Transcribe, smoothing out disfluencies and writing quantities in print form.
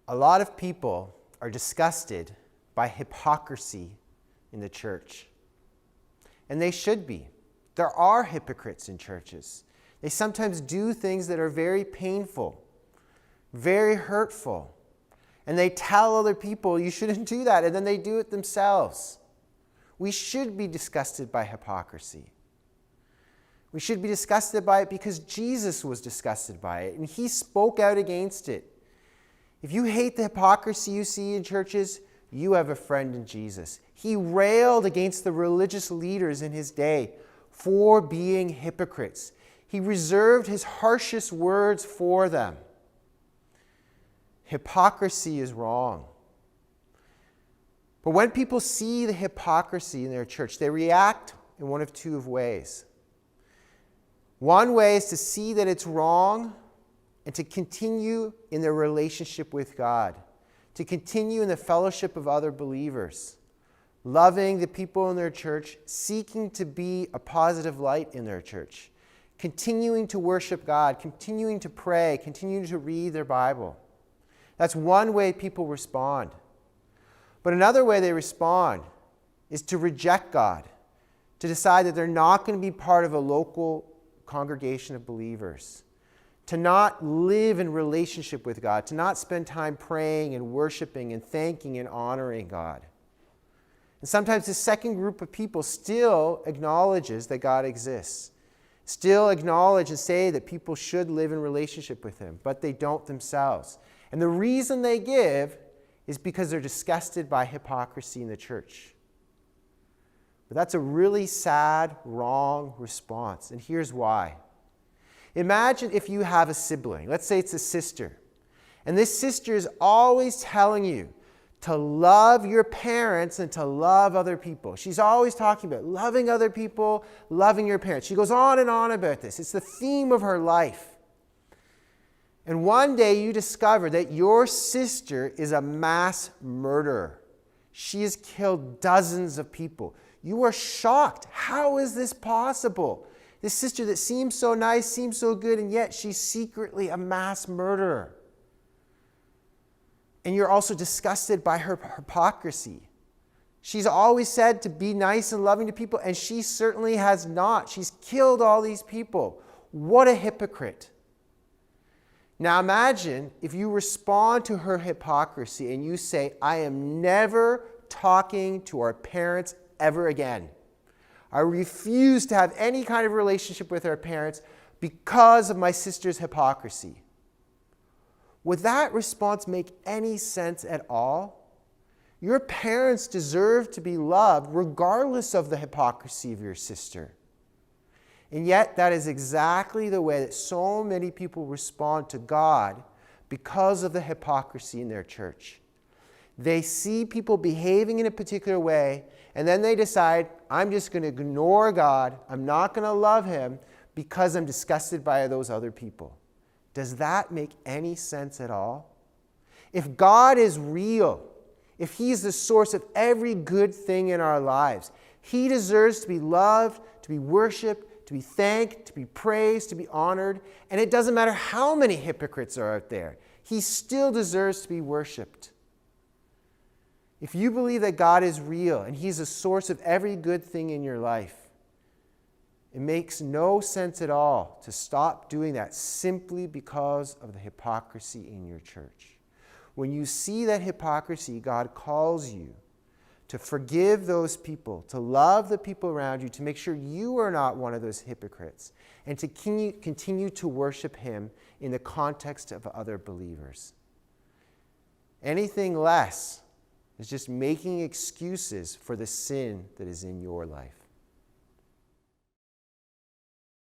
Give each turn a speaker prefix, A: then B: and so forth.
A: A lot of people are disgusted by hypocrisy in the church. And they should be. There are hypocrites in churches. They sometimes do things that are very painful, very hurtful. And they tell other people, you shouldn't do that, and then they do it themselves. We should be disgusted by hypocrisy. We should be disgusted by it because Jesus was disgusted by it, and he spoke out against it. If you hate the hypocrisy you see in churches, you have a friend in Jesus. He railed against the religious leaders in his day for being hypocrites. He reserved his harshest words for them. Hypocrisy is wrong. But when people see the hypocrisy in their church, they react in one of two ways. One way is to see that it's wrong and to continue in their relationship with God, to continue in the fellowship of other believers, loving the people in their church, seeking to be a positive light in their church, continuing to worship God, continuing to pray, continuing to read their Bible. That's one way people respond. But another way they respond is to reject God, to decide that they're not going to be part of a local congregation of believers, to not live in relationship with God, to not spend time praying and worshiping and thanking and honoring God. And sometimes the second group of people still acknowledges that God exists, still acknowledge and say that people should live in relationship with him, but they don't themselves. And the reason they give is because they're disgusted by hypocrisy in the church. But that's a really sad, wrong response. And here's why. Imagine if you have a sibling. Let's say it's a sister. And this sister is always telling you to love your parents and to love other people. She's always talking about loving other people, loving your parents. She goes on and on about this. It's the theme of her life. And one day you discover that your sister is a mass murderer. She has killed dozens of people. You are shocked. How is this possible? This sister that seems so nice, seems so good, and yet she's secretly a mass murderer. And you're also disgusted by her hypocrisy. She's always said to be nice and loving to people, and she certainly has not. She's killed all these people. What a hypocrite. Now imagine if you respond to her hypocrisy and you say, I am never talking to our parents ever again. I refuse to have any kind of relationship with our parents because of my sister's hypocrisy. Would that response make any sense at all? Your parents deserve to be loved regardless of the hypocrisy of your sister. And yet, that is exactly the way that so many people respond to God because of the hypocrisy in their church. They see people behaving in a particular way, and then they decide, I'm just going to ignore God. I'm not going to love him because I'm disgusted by those other people. Does that make any sense at all? If God is real, if he's the source of every good thing in our lives, he deserves to be loved, to be worshiped, to be thanked, to be praised, to be honored. And it doesn't matter how many hypocrites are out there. He still deserves to be worshiped. If you believe that God is real and he's the source of every good thing in your life, it makes no sense at all to stop doing that simply because of the hypocrisy in your church. When you see that hypocrisy, God calls you to forgive those people, to love the people around you, to make sure you are not one of those hypocrites, and to continue to worship him in the context of other believers. Anything less is just making excuses for the sin that is in your life.